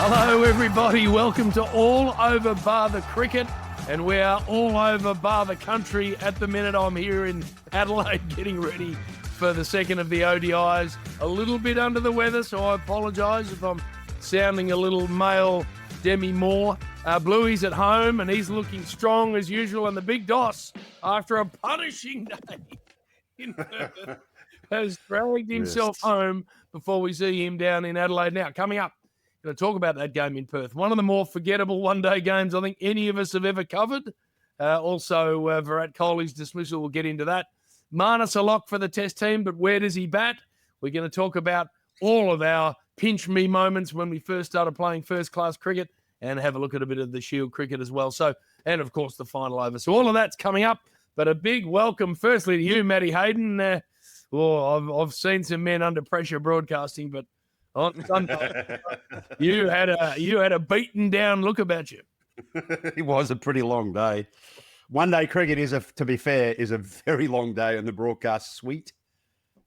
Hello, everybody. Welcome to All Over Bar the Cricket. And we are all over bar the country at the minute. I'm here in Adelaide getting ready for the second of the ODIs. A little bit under the weather, so I apologise if I'm sounding a little male Demi Moore. Blewy's at home and he's looking strong as usual. And the big Doss, after a punishing day in Perth, has dragged himself home before we see him down in Adelaide. Now, coming up, going to talk about that game in Perth. One of the more forgettable one-day games I think any of us have ever covered. Also, Virat Kohli's dismissal, we'll get into that. Marnus a lock for the test team, but where does he bat? We're going to talk about all of our pinch me moments when we first started playing first-class cricket and have a look at a bit of the Shield cricket as well. So, and, of course, the final over. So all of that's coming up, but a big welcome firstly to you, Matty Hayden. I've seen some men under pressure broadcasting, but on Sunday, you had a beaten down look about you. It was a pretty long day. One day cricket to be fair, is a very long day on the broadcast suite.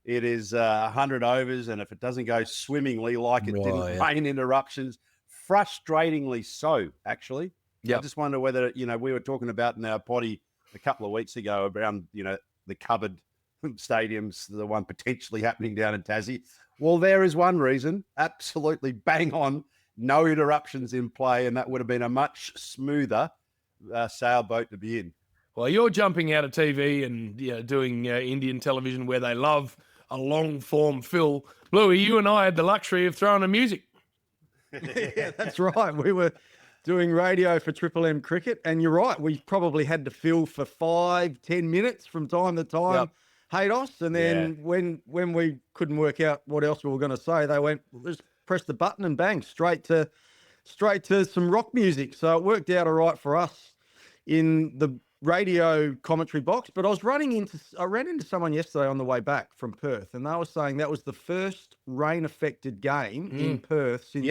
It is 100 overs, and if it doesn't go swimmingly like it didn't, rain interruptions, frustratingly so, actually. Yep. I just wonder whether, we were talking about in our potty a couple of weeks ago around, the covered stadiums, the one potentially happening down in Tassie. Well, there is one reason, absolutely bang on, no interruptions in play, and that would have been a much smoother sailboat to be in. Well, you're jumping out of TV and doing Indian television where they love a long-form fill. Blewy, you and I had the luxury of throwing the music. Yeah, that's right. We were doing radio for Triple M Cricket, and you're right, we probably had to fill for 5-10 minutes from time to time. Yep. Haydos, and then when we couldn't work out what else we were going to say, they went, well, just press the button and bang, straight to some rock music. So it worked out all right for us in the radio commentary box. But I ran into someone yesterday on the way back from Perth, and they were saying that was the first rain-affected game in Perth since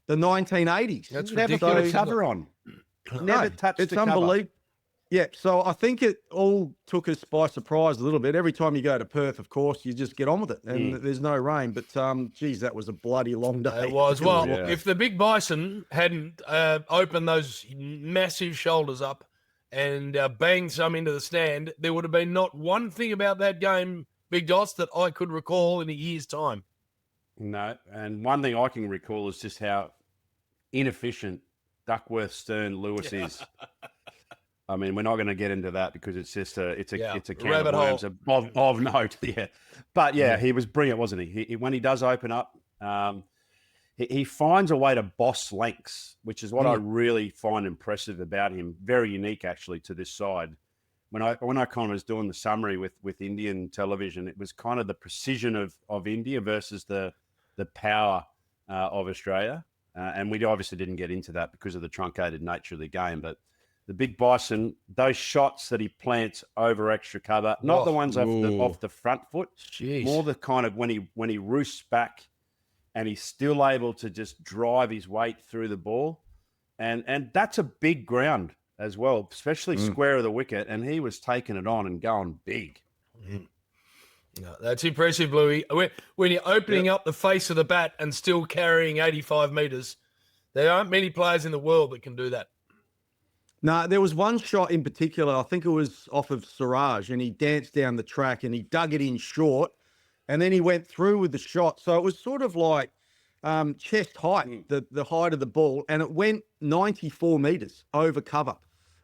the 1980s. That's never put a cover on. Never touched the cover. It's unbelievable. Yeah, so I think it all took us by surprise a little bit. Every time you go to Perth, of course, you just get on with it, and there's no rain. But, geez, that was a bloody long day. It was. Well, if the big bison hadn't opened those massive shoulders up and banged some into the stand, there would have been not one thing about that game, Big Dots, that I could recall in a year's time. No, and one thing I can recall is just how inefficient Duckworth, Stern, Lewis is. I mean, we're not going to get into that because it's just a can of worms of note. Yeah, but he was brilliant, wasn't he? When he does open up, he finds a way to boss lengths, which is what I really find impressive about him. Very unique, actually, to this side. When I kind of was doing the summary with Indian television, it was kind of the precision of India versus the power of Australia, and we obviously didn't get into that because of the truncated nature of the game, but. The big bison, those shots that he plants over extra cover, not the ones off the front foot, more the kind of when he roosts back and he's still able to just drive his weight through the ball. And that's a big ground as well, especially square of the wicket. And he was taking it on and going big. No, that's impressive, Blewy. When you're opening up the face of the bat and still carrying 85 metres, there aren't many players in the world that can do that. No, there was one shot in particular, I think it was off of Siraj, and he danced down the track and he dug it in short, and then he went through with the shot. So it was sort of like chest height, the height of the ball, and it went 94 metres over cover.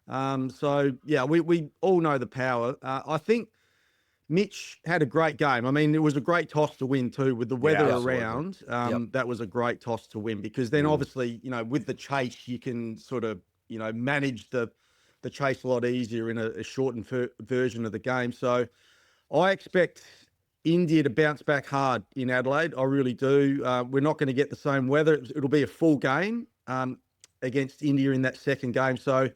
We all know the power. I think Mitch had a great game. I mean, it was a great toss to win too with the weather around. That was a great toss to win because then obviously, with the chase, you can sort of, manage the chase a lot easier in a shortened version of the game. So I expect India to bounce back hard in Adelaide. I really do. We're not going to get the same weather. It'll be a full game against India in that second game. So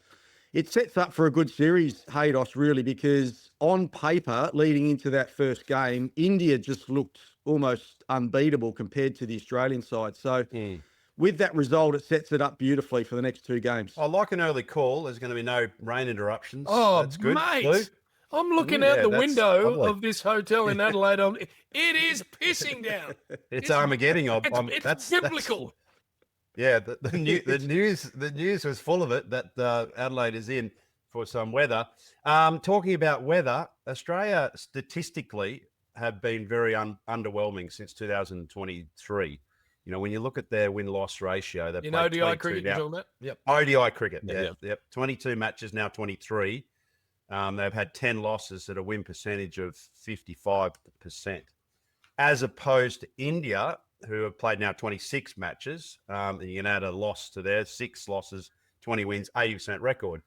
it sets up for a good series, Haydos, really, because on paper, leading into that first game, India just looked almost unbeatable compared to the Australian side. So with that result, it sets it up beautifully for the next two games. I like an early call. There's going to be no rain interruptions. Oh, that's good. Mate, Blue? I'm looking out the window of this hotel in Adelaide. It is pissing down. It's Armageddon. It's biblical. Yeah, the news was full of it that Adelaide is in for some weather. Talking about weather, Australia statistically have been very underwhelming since 2023. You know, when you look at their win-loss ratio, they've played ODI cricket you're talking about? Yep. ODI cricket, yep. 22 matches, now 23. They've had 10 losses at a win percentage of 55%, as opposed to India, who have played now 26 matches. And you can add a loss to theirs, 6 losses, 20 wins, 80% record.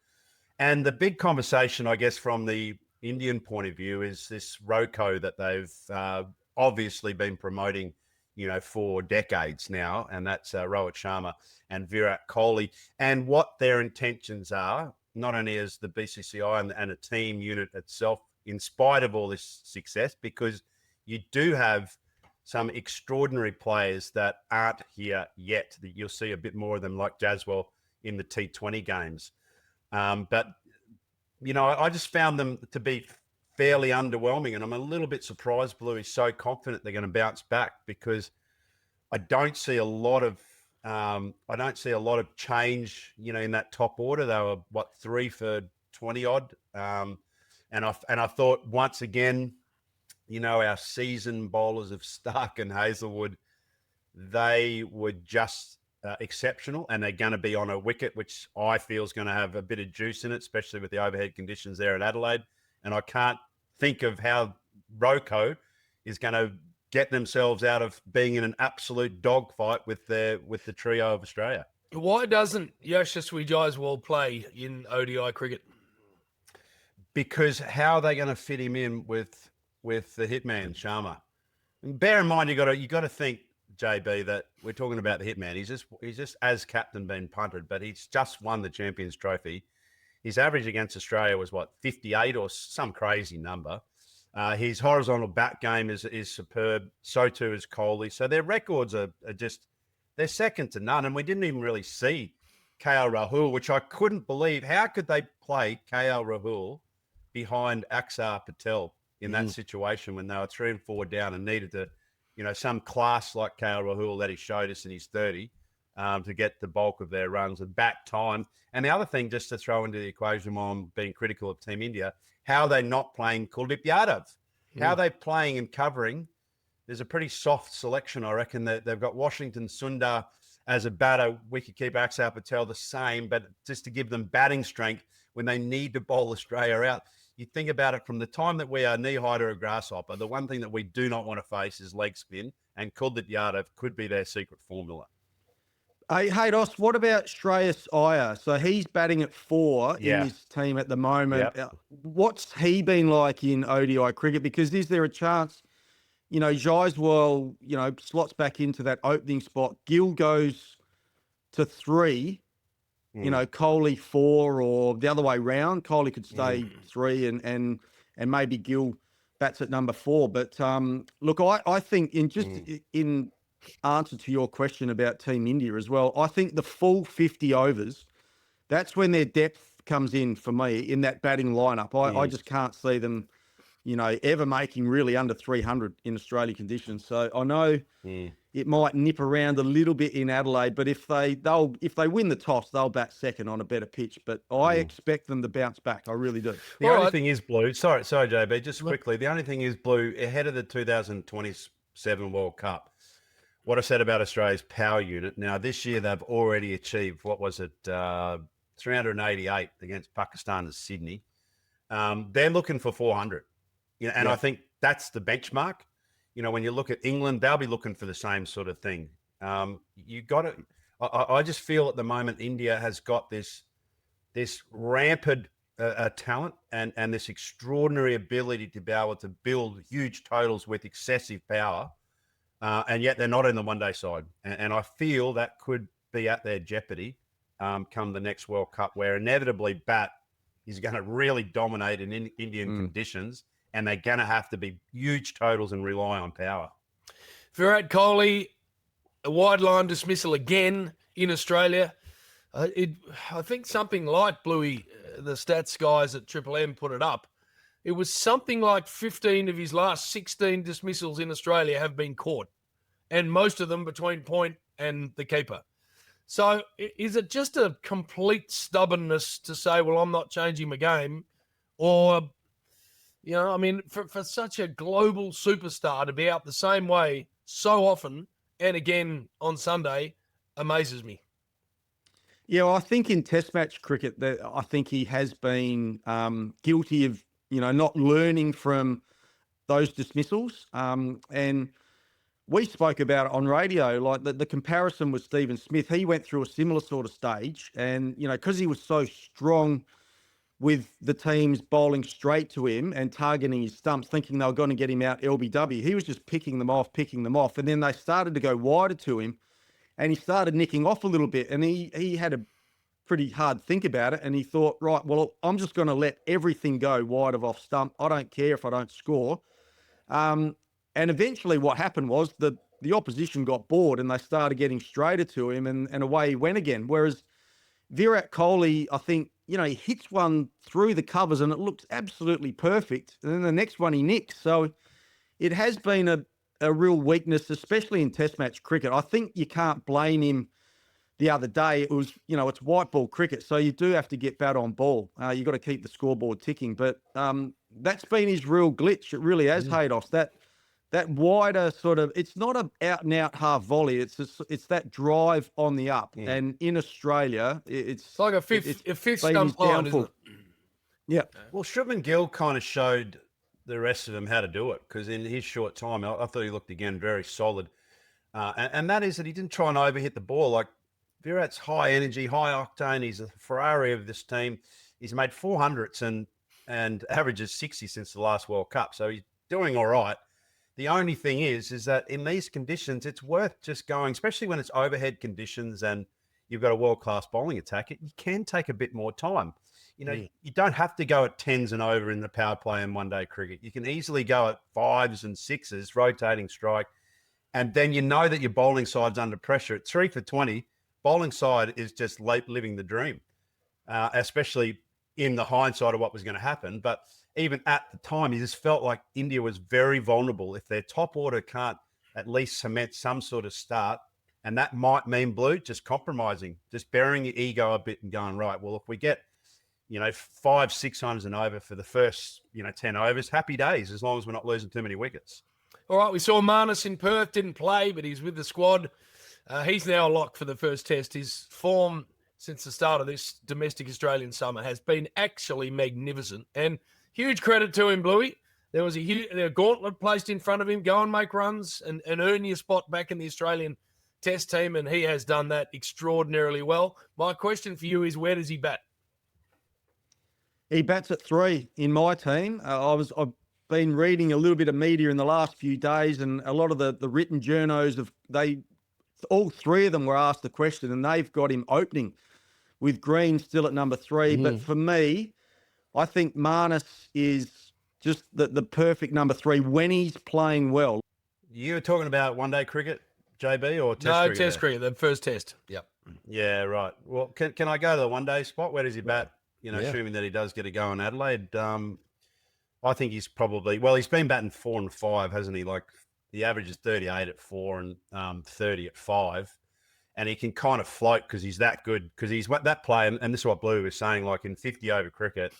And the big conversation, I guess, from the Indian point of view is this Roko that they've obviously been promoting, you know, for decades now, and that's Rohit Sharma and Virat Kohli, and what their intentions are, not only as the BCCI and a team unit itself, in spite of all this success, because you do have some extraordinary players that aren't here yet. That you'll see a bit more of them, like Jaswell in the T20 games. But, you know, I just found them to be fairly underwhelming, and I'm a little bit surprised Blewy's so confident they're going to bounce back, because I don't see a lot of change, you know, in that top order. They were 3 for 20 odd, and I thought once again, you know, our seasoned bowlers of Stark and Hazelwood, they were just exceptional, and they're going to be on a wicket, which I feel is going to have a bit of juice in it, especially with the overhead conditions there at Adelaide. And I can't think of how Roko is going to get themselves out of being in an absolute dogfight with the trio of Australia. Why doesn't Yashaswi Jaiswal play in ODI cricket? Because how are they going to fit him in with the hitman Sharma? And bear in mind, you got to think, JB, that we're talking about the hitman. He's just as captain been punted, but he's just won the Champions Trophy. His average against Australia was 58 or some crazy number. His horizontal bat game is superb. So too is Kohli. So their records are just, they're second to none. And we didn't even really see KL Rahul, which I couldn't believe. How could they play KL Rahul behind Axar Patel in that situation when they were 3 and 4 down and needed to, you know, some class like KL Rahul that he showed us in his 30 to get the bulk of their runs and back time. And the other thing, just to throw into the equation while I'm being critical of Team India, how are they not playing Kuldeep Yardav? How are they playing and covering? There's a pretty soft selection, I reckon. That they've got Washington Sundar as a batter, wicketkeeper Axar Patel the same, but just to give them batting strength when they need to bowl Australia out. You think about it, from the time that we are knee-high to a grasshopper, the one thing that we do not want to face is leg spin, and Kuldeep Yardav could be their secret formula. Hey, Dos, what about Shreyas Iyer? So he's batting at 4 in this team at the moment. Yep. What's he been like in ODI cricket? Because is there a chance, you know, Jaiswal, you know, slots back into that opening spot, Gill goes to 3, you know, Kohli 4, or the other way round. Kohli could stay 3 and maybe Gill bats at number 4. But look, I think in answer to your question about Team India as well, I think the full 50 overs, that's when their depth comes in for me in that batting lineup. I just can't see them, you know, ever making really under 300 in Australian conditions. So I know it might nip around a little bit in Adelaide, but if they win the toss, they'll bat second on a better pitch. But I expect them to bounce back. I really do. The only thing is, Blue, sorry, JB, just quickly. The only thing is, Blue, ahead of the 2027 World Cup, what I said about Australia's power unit. Now, this year they've already achieved, 388 against Pakistan and Sydney. They're looking for 400. You know, and I think that's the benchmark. You know, when you look at England, they'll be looking for the same sort of thing. You got to. I just feel at the moment India has got this rampant talent and this extraordinary ability to be able to build huge totals with excessive power. And yet they're not in the one-day side. And I feel that could be at their jeopardy come the next World Cup, where inevitably bat is going to really dominate in Indian conditions, and they're going to have to be huge totals and rely on power. Virat Kohli, a wide line dismissal again in Australia. I think something like Blewy, the stats guys at Triple M put it up. It was something like 15 of his last 16 dismissals in Australia have been caught, and most of them between point and the keeper. So is it just a complete stubbornness to say, well, I'm not changing my game? Or, you know, I mean, for such a global superstar to be out the same way so often and again on Sunday amazes me. Yeah, well, I think in Test match cricket, that I think he has been guilty of, you know, not learning from those dismissals. And we spoke about it on radio, like the comparison with Stephen Smith. He went through a similar sort of stage, and you know, because he was so strong with the teams bowling straight to him and targeting his stumps, thinking they were going to get him out LBW, he was just picking them off, and then they started to go wider to him, and he started nicking off a little bit, and he had a pretty hard think about it, and he thought, right, well, I'm just going to let everything go wide of off stump. I don't care if I don't score. And eventually what happened was the opposition got bored and they started getting straighter to him, and away he went again. Whereas Virat Kohli, I think, you know, he hits one through the covers and it looks absolutely perfect. And then the next one he nicks. So it has been a real weakness, especially in Test match cricket. I think you can't blame him. The other day, it was, you know, it's white ball cricket, so you do have to get bat on ball. You've got to keep the scoreboard ticking. But that's been his real glitch. It really has, Haydos. That wider sort of, it's not a out and out half volley. It's that drive on the up. Yeah. And in Australia, it's like a fifth stump line, isn't it? Yeah. Well, Shubman Gill kind of showed the rest of them how to do it, because in his short time, I thought he looked again very solid. And that is that he didn't try and overhit the ball. Like, Virat's high energy, high octane. He's a Ferrari of this team. He's made 400s and averages 60 since the last World Cup. So he's doing all right. The only thing is that in these conditions, it's worth just going, especially when it's overhead conditions and you've got a world-class bowling attack. You can take a bit more time. You know, you don't have to go at 10s and over in the power play in one-day cricket. You can easily go at 5s and 6s, rotating strike. And then you know that your bowling side's under pressure. At 3 for 20, bowling side is just living the dream, especially in the hindsight of what was going to happen. But even at the time, you just felt like India was very vulnerable. If their top order can't at least cement some sort of start, and that might mean Blue just compromising, just burying your ego a bit and going, right, well, if we get, you know, 500-600 and over for the first, you know, 10 overs, happy days, as long as we're not losing too many wickets. All right, we saw Marnus in Perth, didn't play, but he's with the squad. He's now a lock for the first test. His form since the start of this domestic Australian summer has been actually magnificent. And huge credit to him, Blewy. There was a gauntlet placed in front of him. Go and make runs and earn your spot back in the Australian test team, and he has done that extraordinarily well. My question for you is, where does he bat? He bats at 3 in my team. I've been reading a little bit of media in the last few days, and a lot of the written journos all 3 of them were asked the question, and they've got him opening with Green still at number 3. But for me, I think Marnus is just the perfect number 3 when he's playing well. You were talking about one-day cricket, JB, or test cricket? No, test cricket, the first test. Yep. Yeah, right. Well, can I go to the one-day spot? Where does he bat? You know, assuming that he does get a go in Adelaide. I think he's probably, well, he's been batting 4 and 5, hasn't he? Like, the average is 38 at 4 and 30 at 5. And he can kind of float because he's that good, because he's that player. And this is what Blue was saying, like in 50-over cricket,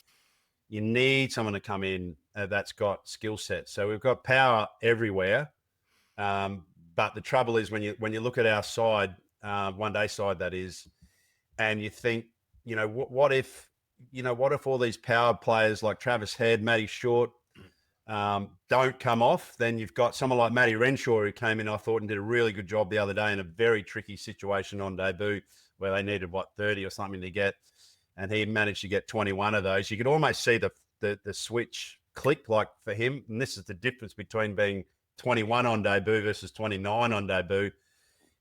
you need someone to come in that's got skill set. So we've got power everywhere. But the trouble is when you look at our side, one-day side that is, and you think, you know, what if all these power players like Travis Head, Matty Short, don't come off? Then you've got someone like Matty Renshaw, who came in, I thought, and did a really good job the other day in a very tricky situation on debut where they needed, 30 or something to get, and he managed to get 21 of those. You could almost see the switch click, like, for him. And this is the difference between being 21 on debut versus 29 on debut,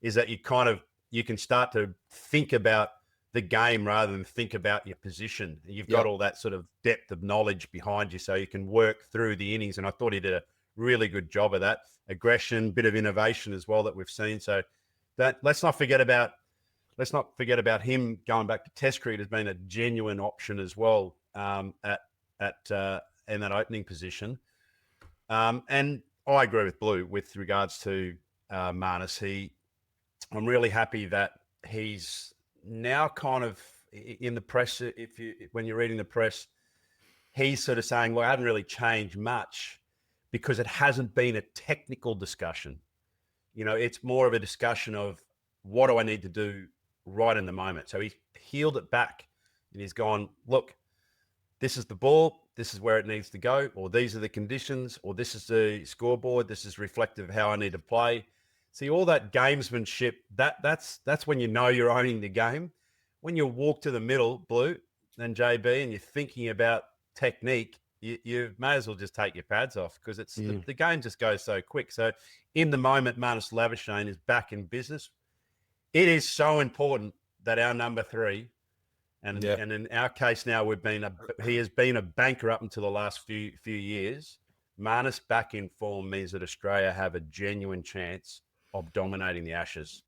is that you can start to think about the game rather than think about your position. You've got all that sort of depth of knowledge behind you, so you can work through the innings. And I thought he did a really good job of that. Aggression, bit of innovation as well that we've seen. So that let's not forget about him going back to Test cricket has been a genuine option as well in that opening position. And I agree with Blue with regards to Marnus. I'm really happy that he's now kind of in the press. When you're reading the press, he's sort of saying, well, I haven't really changed much because it hasn't been a technical discussion. It's more of a discussion of what do I need to do right in the moment. So he's peeled it back and he's gone, look, this is the ball, this is where it needs to go, or these are the conditions, or this is the scoreboard, this is reflective of how I need to play. See, all that gamesmanship, that's when you know you're owning the game. When you walk to the middle, Blue and JB, and you're thinking about technique, you may as well just take your pads off because the game just goes so quick. So in the moment, Marnus Labuschagne is back in business. It is so important that our number 3, and in our case now, he has been a banker up until the last few years. Marnus back in form means that Australia have a genuine chance of dominating the Ashes.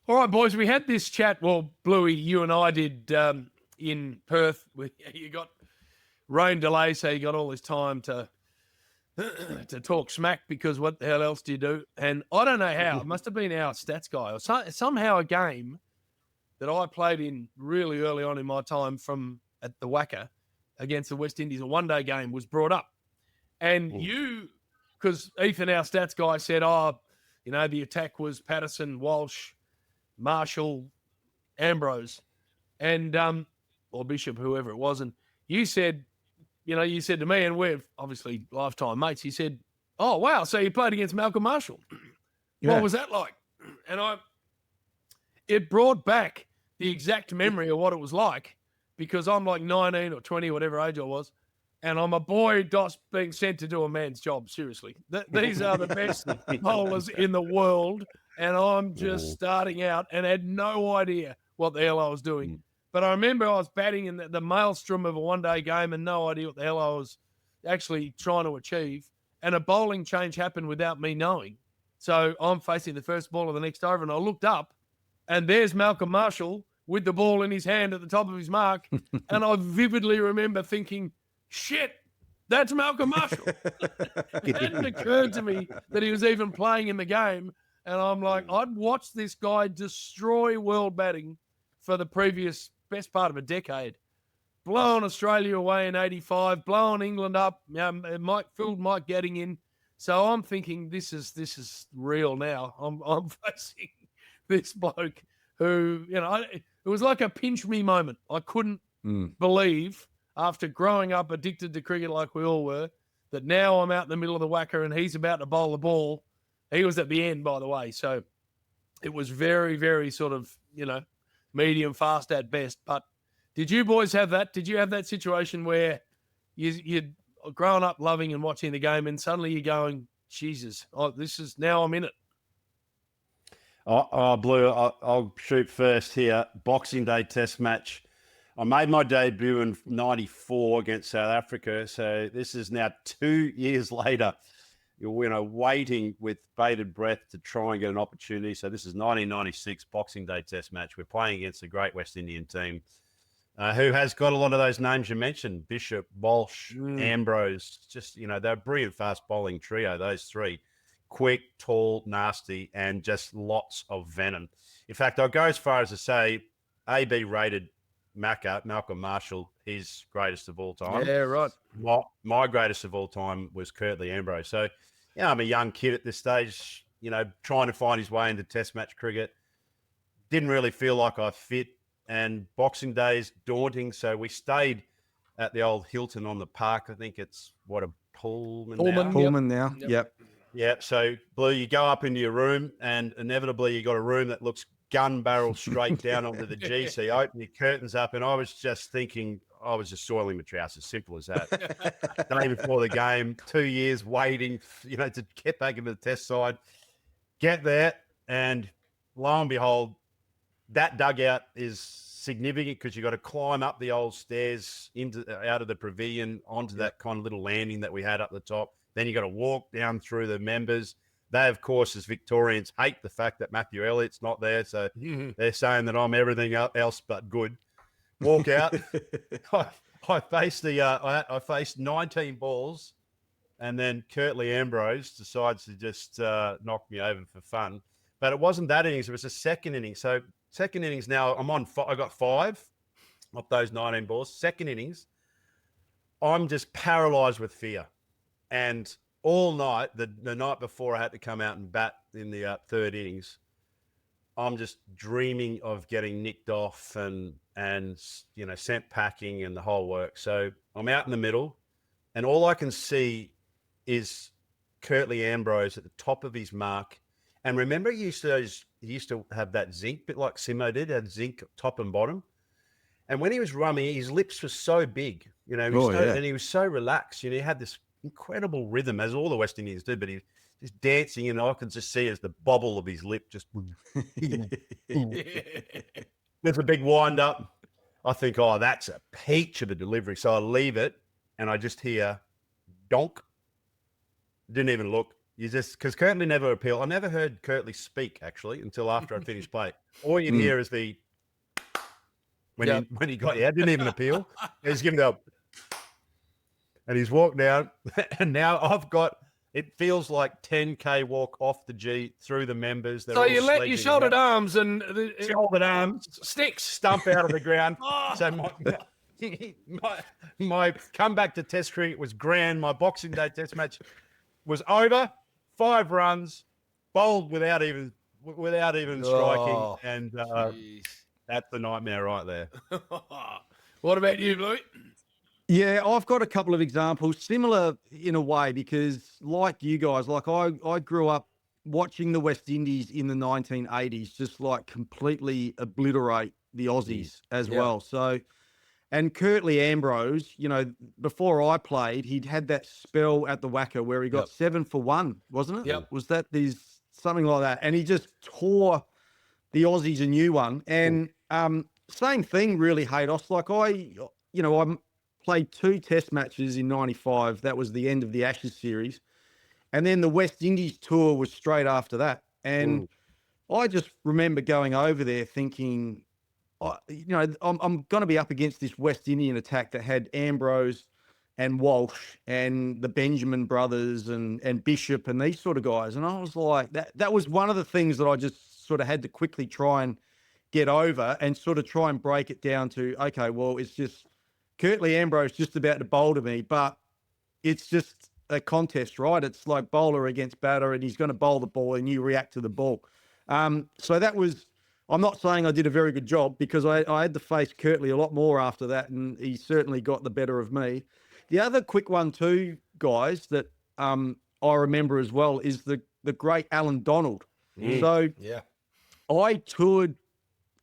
All right, boys, we had this chat. Well, Blewy, you and I did in Perth. You got rain delay, so you got all this time to talk smack because what the hell else do you do? And I don't know how. It must have been our stats guy or somehow a game that I played in really early on in my time at the Wacker against the West Indies, a one-day game, was brought up. And because Ethan, our stats guy, said, the attack was Patterson, Walsh, Marshall, Ambrose, and or Bishop, whoever it was. And you said to me, and we're obviously lifetime mates, you said, oh, wow, so you played against Malcolm Marshall. Yeah. What was that like? And it brought back the exact memory of what it was like because I'm like 19 or 20, whatever age I was, and I'm a boy being sent to do a man's job, seriously. These are the best bowlers in the world, and I'm just starting out and had no idea what the hell I was doing. But I remember I was batting in the maelstrom of a one-day game and no idea what the hell I was actually trying to achieve. And a bowling change happened without me knowing. So I'm facing the first ball of the next over, and I looked up, and there's Malcolm Marshall with the ball in his hand at the top of his mark. And I vividly remember thinking, shit, that's Malcolm Marshall. It hadn't occurred to me that he was even playing in the game. And I'm like, I'd watched this guy destroy world batting for the previous best part of a decade. Blowing Australia away in 85, blowing England up, Mike getting in. So I'm thinking this is real now. I'm facing this bloke who, it was like a pinch me moment. I couldn't believe, after growing up addicted to cricket like we all were, that now I'm out in the middle of the Wacker and he's about to bowl the ball. He was at the end, by the way. So it was very, very sort of, medium fast at best. But did you boys have that? Did you have that situation where you'd grown up loving and watching the game and suddenly you're going, Jesus, now I'm in it? Blue, I'll shoot first here. Boxing Day Test match. I made my debut in 94 against South Africa. So this is now 2 years later. You're waiting with bated breath to try and get an opportunity. So this is 1996 Boxing Day Test match. We're playing against a great West Indian team who has got a lot of those names you mentioned: Bishop, Walsh, Ambrose. Just they're a brilliant fast bowling trio. Those three, quick, tall, nasty, and just lots of venom. In fact, I'll go as far as to say AB rated Malcolm Marshall his greatest of all time. Yeah, right. My greatest of all time was Curtly Ambrose. So, I'm a young kid at this stage, trying to find his way into Test match cricket. Didn't really feel like I fit, and Boxing Day is daunting. So we stayed at the old Hilton on the Park. I think it's a Pullman now. Yep. Yeah. So, Blue, you go up into your room, and inevitably you got a room that looks gun barrel straight down onto the G. So you open your curtains up, and I was just thinking I was just soiling my trousers. Simple as that. Day before the game, 2 years waiting, to get back into the Test side. Get there, and lo and behold, that dugout is significant because you've got to climb up the old stairs out of the pavilion onto that kind of little landing that we had up the top. Then you got to walk down through the members. They, of course, as Victorians, hate the fact that Matthew Elliott's not there. So they're saying that I'm everything else but good. Walk out. I faced 19 balls, and then Curtly Ambrose decides to just knock me over for fun. But it wasn't that innings. It was the second innings. So Second innings now, I got 5 of those 19 balls. Second innings, I'm just paralyzed with fear. And all night, the night before I had to come out and bat in the third innings, I'm just dreaming of getting nicked off and sent packing and the whole work. So I'm out in the middle, and all I can see is Curtly Ambrose at the top of his mark. And remember, he used to have that zinc, bit like Simo did, had zinc top and bottom. And when he was rumming, his lips were so big, and he was so relaxed. He had this incredible rhythm, as all the West Indians do, but he just dancing, and I could just see as the bobble of his lip just. There's a big wind up. I think, oh, that's a peach of a delivery. So I leave it, and I just hear donk. Didn't even look. Because Curtly never appealed. I never heard Curtly speak, actually, until after I finished play. All you'd hear is the when he got out, didn't even appeal. He's giving up, and he's walked down, and now I've got. It feels like 10K walk off the G through the members. So you let your shouldered arms and shouldered arms sticks stump out of the ground. So my comeback to Test cricket was grand. My Boxing Day Test match was over. 5 runs, bowled without even striking, and that's the nightmare right there. What about you, Blewy? Yeah, I've got a couple of examples, similar in a way, because like you guys, like I grew up watching the West Indies in the 1980s, just like completely obliterate the Aussies as well. So, and Curtly Ambrose, before I played, he'd had that spell at the Wacker where he got 7 for 1, wasn't it? Yep. Was that something like that? And he just tore the Aussies a new one. And same thing, really, Haydos. Like I played 2 Test matches in '95. That was the end of the Ashes series, and then the West Indies tour was straight after that. And I just remember going over there thinking, I'm going to be up against this West Indian attack that had Ambrose and Walsh and the Benjamin brothers and Bishop and these sort of guys. And I was like, that was one of the things that I just sort of had to quickly try and get over and sort of try and break it down to, okay, well, it's just Curtly Ambrose just about to bowl to me, but it's just a contest, right? It's like bowler against batter, and he's going to bowl the ball and you react to the ball. So that was, I'm not saying I did a very good job, because I had to face Curtly a lot more after that, and he certainly got the better of me. The other quick one too, guys, that I remember as well is the great Allan Donald. So I toured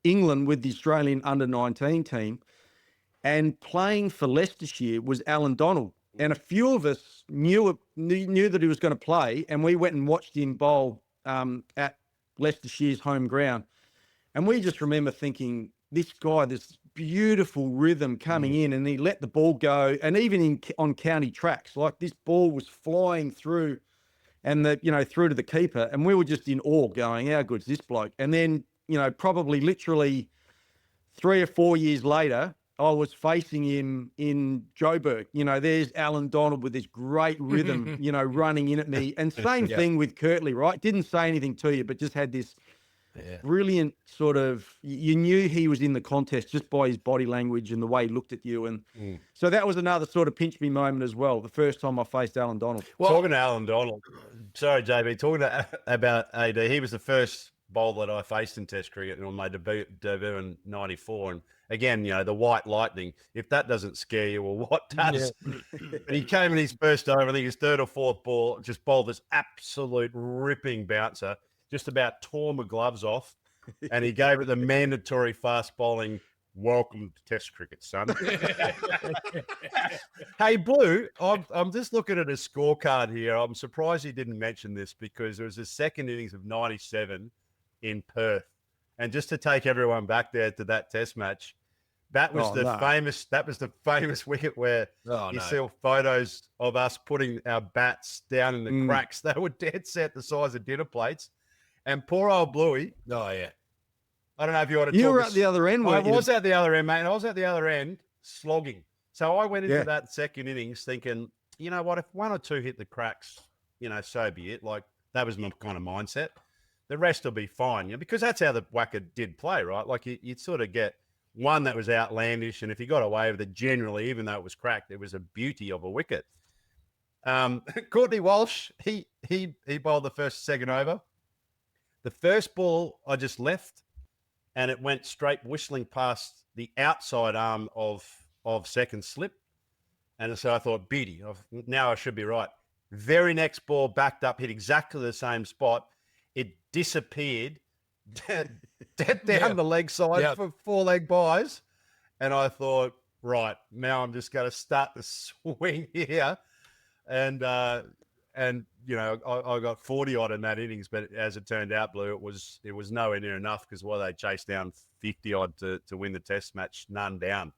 England with the Australian under-19 team, and playing for Leicestershire was Allan Donald. And a few of us knew that he was going to play, and we went and watched him bowl at Leicestershire's home ground. And we just remember thinking, this guy, this beautiful rhythm coming in, and he let the ball go. And even on county tracks, like this ball was flying through and through to the keeper. And we were just in awe going, how good's this bloke? And then, probably literally 3 or 4 years later, I was facing him in Joburg. There's Allan Donald with this great rhythm, running in at me. And same thing with Curtly, right? Didn't say anything to you, but just had this brilliant sort of, you knew he was in the contest just by his body language and the way he looked at you. And so that was another sort of pinch me moment as well, the first time I faced Allan Donald. Well, talking to Allan Donald, sorry, JB, talking about AD, he was the first bowler that I faced in Test cricket on my debut in '94. And again, the white lightning, if that doesn't scare you, well, what does? But he came in his first over, I think his 3rd or 4th ball, just bowled this absolute ripping bouncer, just about tore my gloves off, and he gave it the mandatory fast bowling, welcome to Test cricket, son. Hey, Blue, I'm just looking at a scorecard here. I'm surprised he didn't mention this, because there was a second innings of 97 in Perth. And just to take everyone back there to that Test match, that was the famous wicket where you see photos of us putting our bats down in the cracks. They were dead set the size of dinner plates. And poor old Blewy. Oh, yeah. I don't know if you want to You talk. were at the other end, weren't you? I was at the other end, mate. And I was at the other end slogging. So I went into that second innings thinking, you know what, if 1 or 2 hit the cracks, so be it. Like, that was my kind of mindset. the rest will be fine, because that's how the Wacker did play, right? Like you'd sort of get one that was outlandish, and if he got away with it, generally, even though it was cracked, it was a beauty of a wicket. Courtney Walsh, he bowled the first second over. The first ball I just left, and it went straight whistling past the outside arm of second slip. And so I thought, beauty, now I should be right. Very next ball backed up, hit exactly the same spot. It disappeared dead down the leg side for 4-leg buys. And I thought, right, now I'm just going to start the swing here. And I got 40 odd in that innings, but as it turned out, Blue, it was nowhere near enough, because while they chased down 50 odd to win the test match, none down.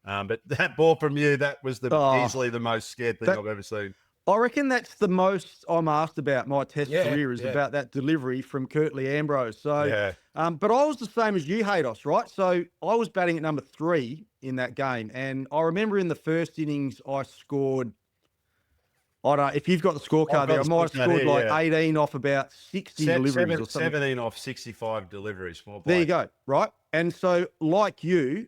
But that ball from you, that was easily the most scared thing I've ever seen. I reckon that's the most I'm asked about my test career is about that delivery from Curtly Ambrose. So, but I was the same as you, Haydos, right? So I was batting at number 3 in that game. And I remember in the first innings, I scored, I don't know, if you've got the scorecard there, I might have scored 18 off about 60 deliveries or something. 17 off 65 deliveries. There you go, right? And so, like you,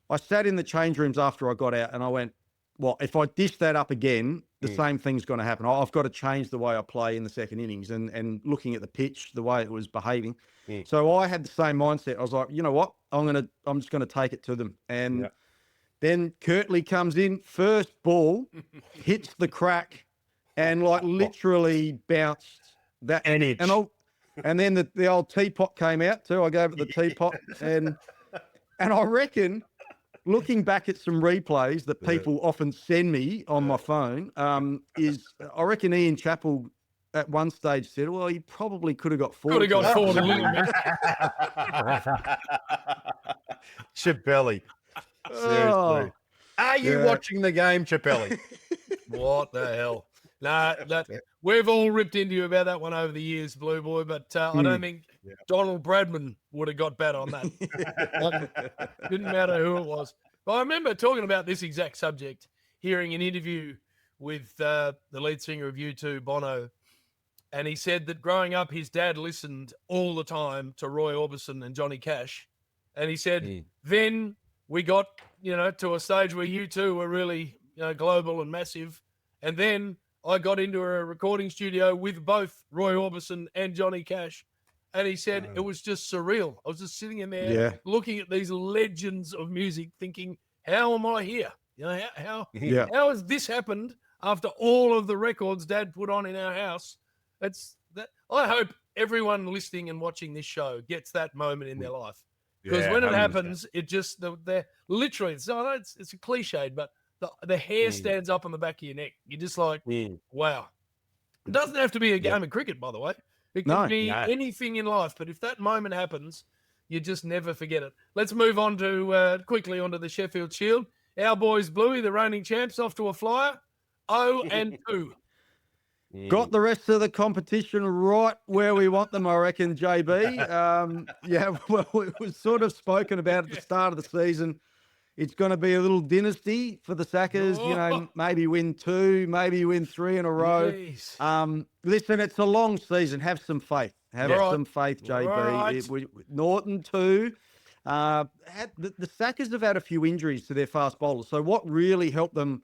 I sat in the change rooms after I got out and I went, well, if I dish that up again, the same thing's going to happen. I've got to change the way I play in the second innings and looking at the pitch, the way it was behaving. So I had the same mindset. I was like, you know what? I'm just going to take it to them. And then Curtly comes in, first ball, hits the crack and literally bounced that. And then the old teapot came out too. I gave it the teapot and I reckon, looking back at some replays that people often send me on my phone, is I reckon Ian Chappell at one stage said, well, he probably could have got 4. Could have got 4 a little bit. Chappelli. Seriously. Are you watching the game, Chappelli? What the hell? No, we've all ripped into you about that one over the years, Blue Boy, but I don't think Donald Bradman would have got better on that. Didn't matter who it was. But I remember talking about this exact subject, hearing an interview with the lead singer of U2, Bono, and he said that growing up, his dad listened all the time to Roy Orbison and Johnny Cash. And he said, then we got, to a stage where U2 were really, global and massive. And then I got into a recording studio with both Roy Orbison and Johnny Cash. And he said it was just surreal. I was just sitting in there looking at these legends of music thinking, how am I here? How has this happened after all of the records Dad put on in our house? I hope everyone listening and watching this show gets that moment in their life. Because when it happens, it just, they're literally, it's a cliche, but the hair stands up on the back of your neck. You're just like, wow. It doesn't have to be a game of cricket, by the way. It can be anything in life. But if that moment happens, you just never forget it. Let's move on to quickly onto the Sheffield Shield. Our boys, Blewy, the reigning champs, off to a flyer. 0-2. Got the rest of the competition right where we want them, I reckon, JB. Well, it was sort of spoken about at the start of the season. It's going to be a little dynasty for the Sackers, maybe win 2, maybe win 3 in a row. Listen, it's a long season. Have some faith. Have some faith, JB. Norton 2. The Sackers have had a few injuries to their fast bowlers. So what really helped them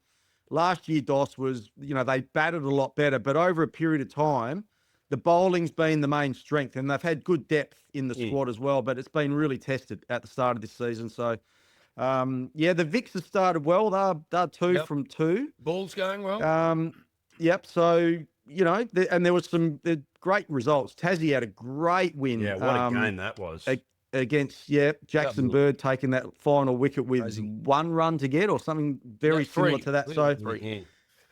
last year, Dos, was, they batted a lot better. But over a period of time, the bowling's been the main strength. And they've had good depth in the squad as well. But it's been really tested at the start of this season. So, the Vicks have started well. They're 2 from 2. Ball's going well. So, and there was some great results. Tassie had a great win. Yeah, what a game that was. Against, Jackson Bird taking that final wicket with 1 run to get or something very similar to that. So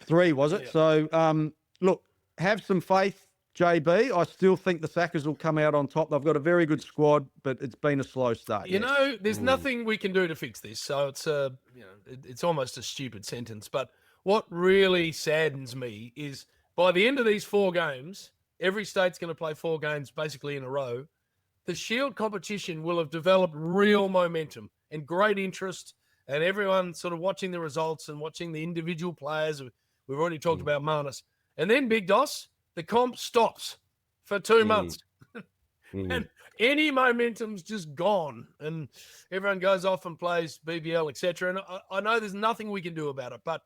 3 was it? Yeah. So, look, have some faith, JB. I still think the Sackers will come out on top. They've got a very good squad, but it's been a slow start. There's nothing we can do to fix this. So it's it's almost a stupid sentence. But what really saddens me is by the end of these 4 games, every state's going to play 4 games basically in a row. The Shield competition will have developed real momentum and great interest, and everyone sort of watching the results and watching the individual players. We've already talked about Marnus. And then, Big Dos, the comp stops for 2 months. And any momentum's just gone, and everyone goes off and plays BBL, etc. And I know there's nothing we can do about it, but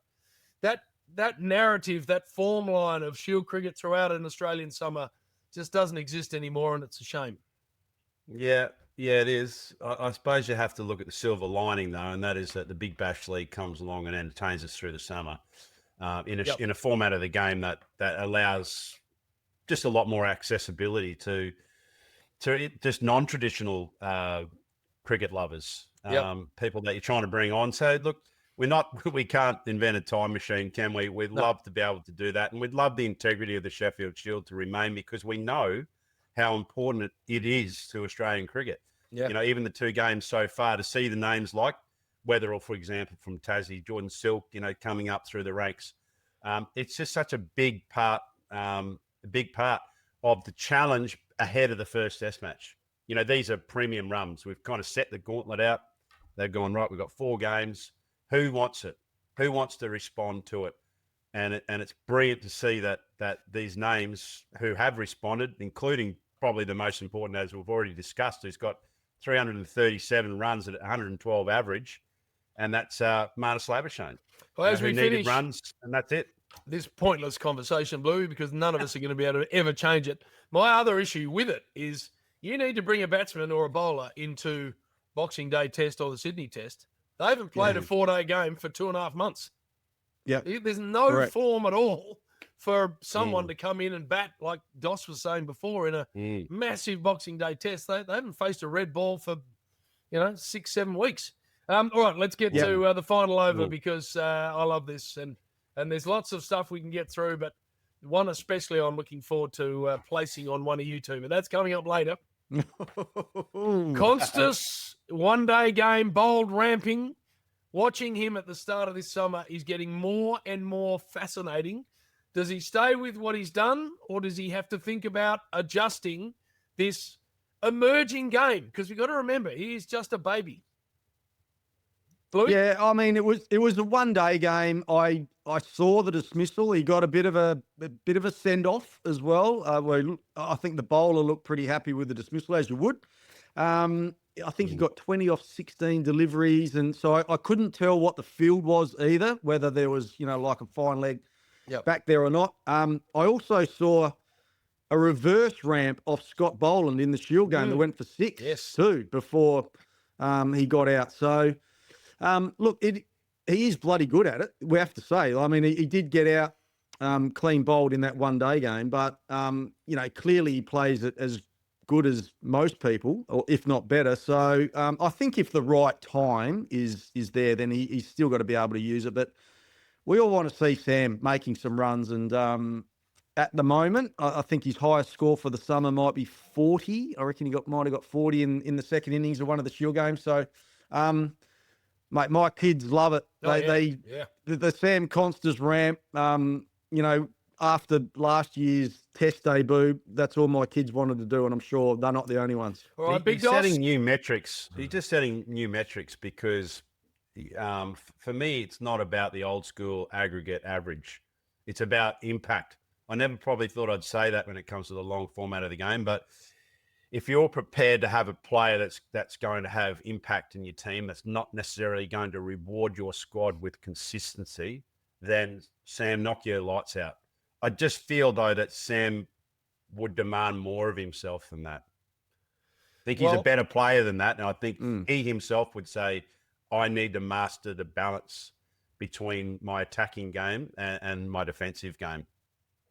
that narrative, that form line of Shield cricket throughout an Australian summer just doesn't exist anymore, and it's a shame. Yeah, it is. I suppose you have to look at the silver lining, though, and that is that the Big Bash League comes along and entertains us through the summer in a format of the game that allows just a lot more accessibility to just non-traditional cricket lovers, people that you're trying to bring on. So, look, we can't invent a time machine, can we? We'd love to be able to do that, and we'd love the integrity of the Sheffield Shield to remain, because we know how important it is to Australian cricket. Yeah. Even the 2 games so far, to see the names like Weatherall, for example, from Tassie, Jordan Silk, coming up through the ranks. It's just such a big part of the challenge ahead of the first Test match. These are premium runs. We've kind of set the gauntlet out. They've gone, right, we've got 4 games. Who wants it? Who wants to respond to it? And it's brilliant to see that these names who have responded, including probably the most important, as we've already discussed, who's got 337 runs at 112 average, and that's Marnus Labuschagne. Well, as we finish runs, and that's it. This pointless conversation, Blewy, because none of us are going to be able to ever change it. My other issue with it is you need to bring a batsman or a bowler into Boxing Day Test or the Sydney Test. They haven't played a 4-day game for 2.5 months. Yeah, there's no form at all for someone to come in and bat, like Dos was saying before, in a massive Boxing Day Test. They haven't faced a red ball for 6-7 weeks. All right, let's get to the final over, because I love this, and there's lots of stuff we can get through, but one especially I'm looking forward to placing on one of you two, but that's coming up later. Konstas, 1-day game, bowled ramping. Watching him at the start of this summer is getting more and more fascinating. Does he stay with what he's done, or does he have to think about adjusting this emerging game? Because we've got to remember, he is just a baby. Blewy? Yeah, I mean, it was a 1-day game. I saw the dismissal. He got a bit of a send off as well. I think the bowler looked pretty happy with the dismissal, as you would. I think he got 20 off 16 deliveries, and so I couldn't tell what the field was either, whether there was like a fine leg back there or not. I also saw a reverse ramp off Scott Boland in the Shield game that went for 6 too before he got out. So. Look, he is bloody good at it, we have to say. I mean, he did get out clean bowled in that 1-day game, but, clearly he plays it as good as most people, or if not better. So I think if the right time is there, then he's still got to be able to use it. But we all want to see Sam making some runs. And at the moment, I think his highest score for the summer might be 40. I reckon he might have got 40 in the second innings of one of the Shield games. So... mate, my kids love it. The Sam Konstas ramp, after last year's Test debut, that's all my kids wanted to do, and I'm sure they're not the only ones. All right, He's setting new metrics. He's just setting new metrics because, for me, it's not about the old school aggregate average. It's about impact. I never probably thought I'd say that when it comes to the long format of the game, but if you're prepared to have a player that's going to have impact in your team, that's not necessarily going to reward your squad with consistency, then Sam, knock your lights out. I just feel, though, that Sam would demand more of himself than that. I think he's a better player than that. And I think he himself would say, I need to master the balance between my attacking game and my defensive game.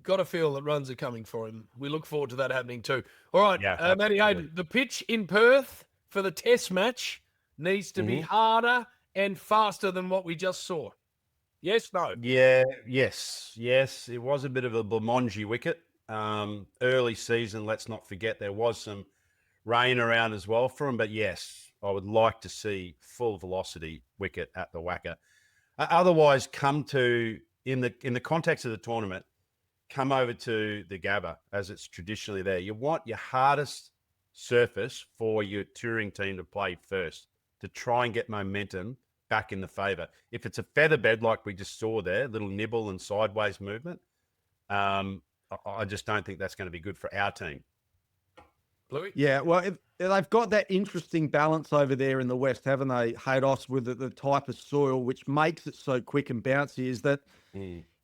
Got to feel that runs are coming for him. We look forward to that happening too. All right, Matty Hayden, the pitch in Perth for the Test match needs to be harder and faster than what we just saw. Yes, no? Yeah, yes. It was a bit of a Blamongi wicket. Early season, let's not forget, there was some rain around as well for him. But yes, I would like to see full velocity wicket at the Wacker. Otherwise, in the context of the tournament, come over to the Gabba, as it's traditionally there. You want your hardest surface for your touring team to play first, to try and get momentum back in the favour. If it's a feather bed like we just saw there, little nibble and sideways movement, I just don't think that's going to be good for our team. Blewy? Yeah, well, they've got that interesting balance over there in the West, haven't they, Haydos, with the type of soil, which makes it so quick and bouncy, is that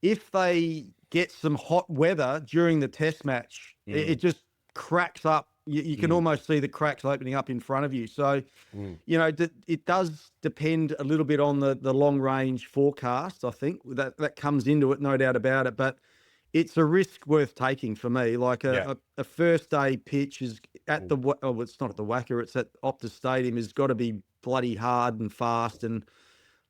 if they get some hot weather during the test match, it just cracks up. You can almost see the cracks opening up in front of you. So, you know, it does depend a little bit on the long-range forecast, I think. That comes into it, no doubt about it. But it's a risk worth taking for me. Like a first-day pitch is at it's not at the Wacker, it's at Optus Stadium, has got to be bloody hard and fast. And,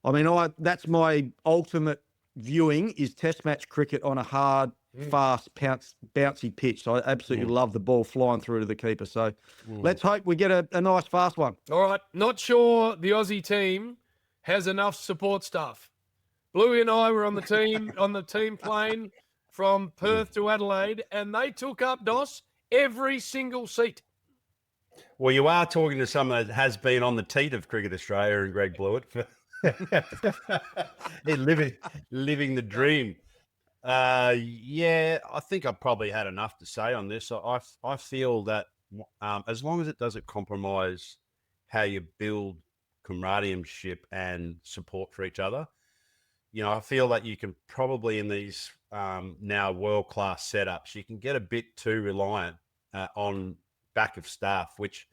I mean, that's my ultimate viewing is test match cricket on a hard, fast, bouncy pitch. So I absolutely love the ball flying through to the keeper. So let's hope we get a nice, fast one. All right. Not sure the Aussie team has enough support staff. Blewy and I were on the team plane from Perth to Adelaide, and they took up, Dos, every single seat. Well, you are talking to someone that has been on the teat of Cricket Australia and Greg Blewett. They're living the dream. Yeah, I think I probably had enough to say on this. I feel that as long as it doesn't compromise how you build comradeship and support for each other, you know, I feel that you can probably in these now world-class setups, you can get a bit too reliant on back of staff, which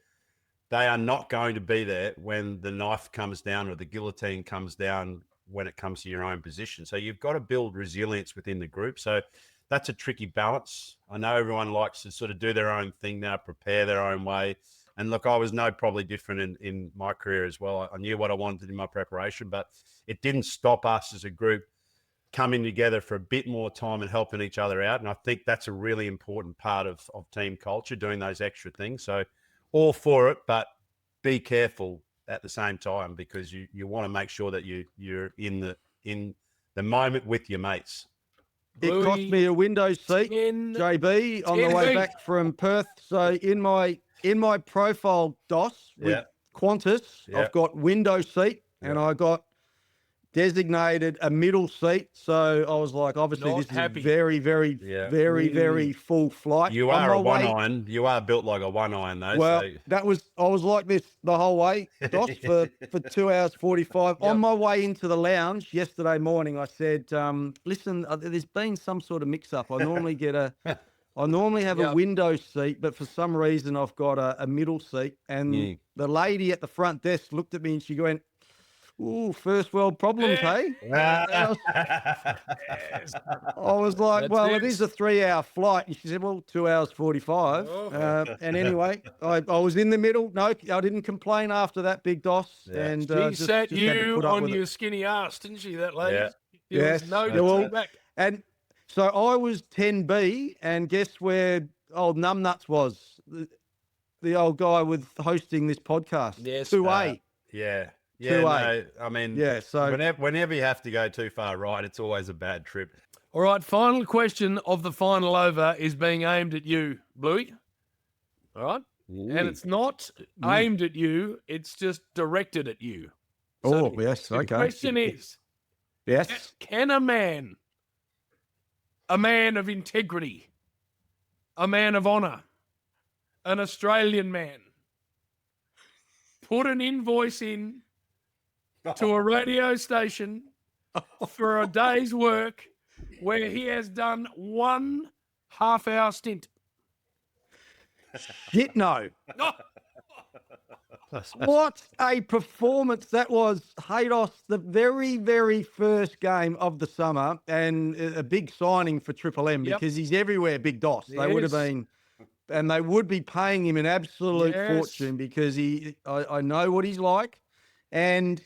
they are not going to be there when the knife comes down or the guillotine comes down when it comes to your own position. So you've got to build resilience within the group. So that's a tricky balance. I know everyone likes to sort of do their own thing now, prepare their own way. And look, I was probably different in my career as well. I knew what I wanted in my preparation, but it didn't stop us as a group coming together for a bit more time and helping each other out. And I think that's a really important part of team culture, doing those extra things. So all for it, but be careful at the same time because you want to make sure that you're in the moment with your mates. It cost me a window seat, JB, on the way back from Perth. So in my profile, DOS, with Qantas, I've got window seat and I got designated a middle seat. So I was like, obviously Not this happy. is very, very full flight. You are a one-iron. You are built like a one-iron though. Well, so. I was like this the whole way, DOS, for 2 hours 45. On my way into the lounge yesterday morning, I said, listen, there's been some sort of mix-up. I normally have a window seat, but for some reason I've got a middle seat. And the lady at the front desk looked at me and she went, ooh, first world problems, hey? I was like, it is a 3-hour flight. And she said, well, 2 hours 45. And anyway, I was in the middle. No, I didn't complain after that, Big DOS. Yeah. And she sat you on your skinny ass, didn't she, that lady? Yeah. Yes. No back. And so I was 10B, and guess where old Numbnuts was? The old guy with hosting this podcast. Yes. 2A. Yeah. No, I mean, so whenever you have to go too far right, it's always a bad trip. All right, final question of the final over is being aimed at you, Blewy. All right? And it's not aimed at you, it's just directed at you. So yes, okay. The question is, yes, can a man of integrity, a man of honour, an Australian man, put an invoice in to a radio station for a day's work where he has done 1 half-hour stint? Shit, no. What a performance that was, Haydos, the very, very first game of the summer, and a big signing for Triple M because he's everywhere, Big DOS. They would have been, and they would be paying him an absolute fortune because I know what he's like, and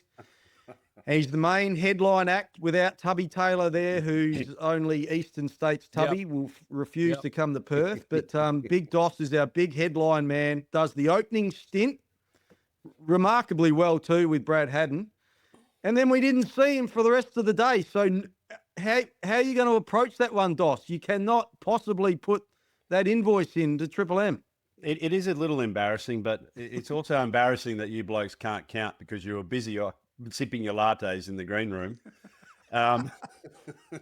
he's the main headline act without Tubby Taylor there, who's only Eastern States Tubby, will refuse to come to Perth. But Big DOS is our big headline man, does the opening stint remarkably well too with Brad Haddon. And then we didn't see him for the rest of the day. So how are you going to approach that one, DOS? You cannot possibly put that invoice in to Triple M. It is a little embarrassing, but it's also embarrassing that you blokes can't count because you were busy sipping your lattes in the green room,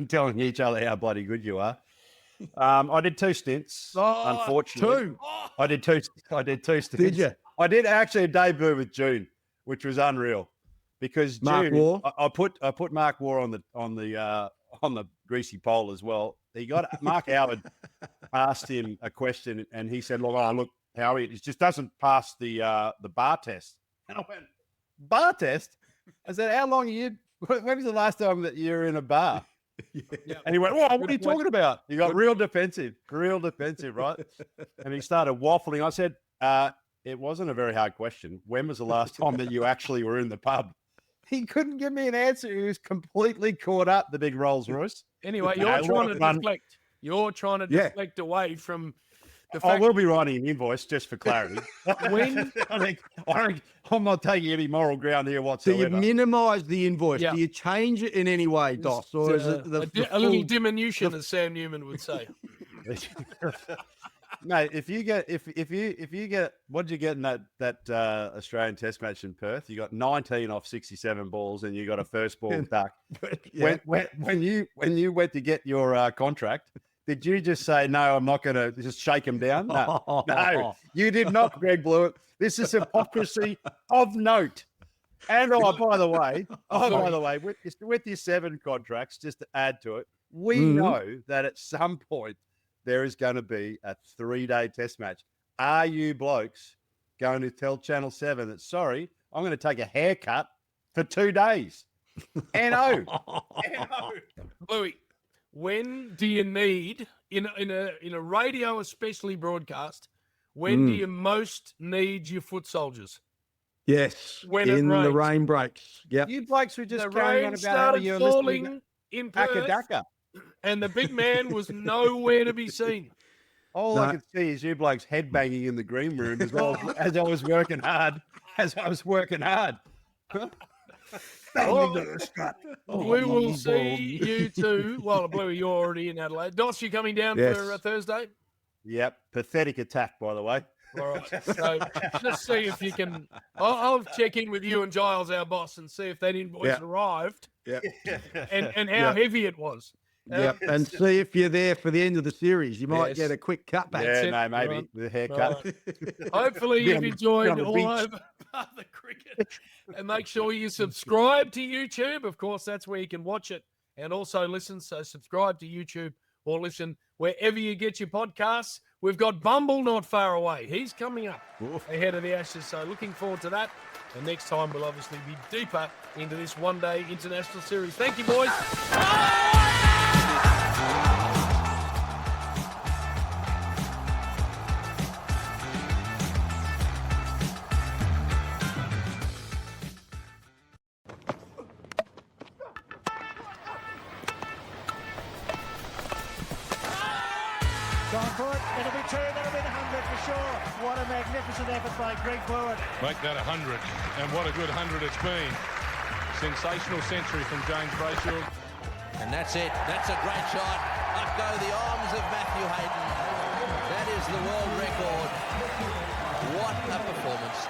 telling each other how bloody good you are. I did 2 stints. Unfortunately, 2. I did two stints. Did you? I did actually a debut with June, which was unreal, because Mark June, Waugh? I put Mark Waugh on the greasy pole as well. He got Mark Howard asked him a question, and he said, "Look, Howie, it just doesn't pass the bar test." And I went, "Bar test?" I said, "How long are you? When was the last time that you were in a bar?" Yeah. And he went, "What are you talking about?" He got real defensive, right? And he started waffling. I said, "It wasn't a very hard question. When was the last time that you actually were in the pub?" He couldn't give me an answer. He was completely caught up, the big Rolls Royce. Anyway, you're trying to deflect. You're trying to deflect away from the fact. I will be writing an invoice just for clarity. When I'm not taking any moral ground here whatsoever. Do you minimise the invoice? Do you change it in any way, Dos? Or is it a little diminution, as Sam Newman would say? Mate, if you get what did you get in that Australian Test match in Perth? You got 19 off 67 balls, and you got a first ball duck. Yeah. When you went to get your contract, did you just say, "No, I'm not going to just shake him down"? No, you did not, Greg Blewett. This is hypocrisy of note. And by the way, with your 7 contracts, just to add to it, we know that at some point there is going to be a 3-day test match. Are you blokes going to tell Channel 7 that, sorry, I'm going to take a haircut for 2 days? N-O. Blewy, when do you need, in a radio especially broadcast, when do you most need your foot soldiers? Yes, when in the rain breaks. Yep. You blokes were just the carrying rain on about how you're falling in Perth, Akadaka. and the big man was nowhere to be seen. All I could see is you blokes headbanging in the green room as well as I was working hard. We will see you two. Well, Blewy, you're already in Adelaide. Dos, you coming down for Thursday? Yep. Pathetic attack, by the way. All right. So just see if you can. I'll check in with you and Giles, our boss, and see if that invoice arrived. Yeah. And how heavy it was. Yep, and see if you're there for the end of the series. You might get a quick cutback. Yeah, no, maybe the haircut. Right. Hopefully you've enjoyed all over the cricket. And make sure you subscribe to YouTube. Of course, that's where you can watch it and also listen. So subscribe to YouTube or listen wherever you get your podcasts. We've got Bumble not far away. He's coming up ahead of the Ashes. So looking forward to that. And next time we'll obviously be deeper into this one-day international series. Thank you, boys. Gone for it. It'll be 2. That'll be the 100 for sure. What a magnificent effort by Greg Blewett. Make that 100, and what a good 100 it's been. Sensational century from James Brayshaw. And that's it. That's a great shot. Up go the arms of Matthew Hayden. That is the world record. What a performance.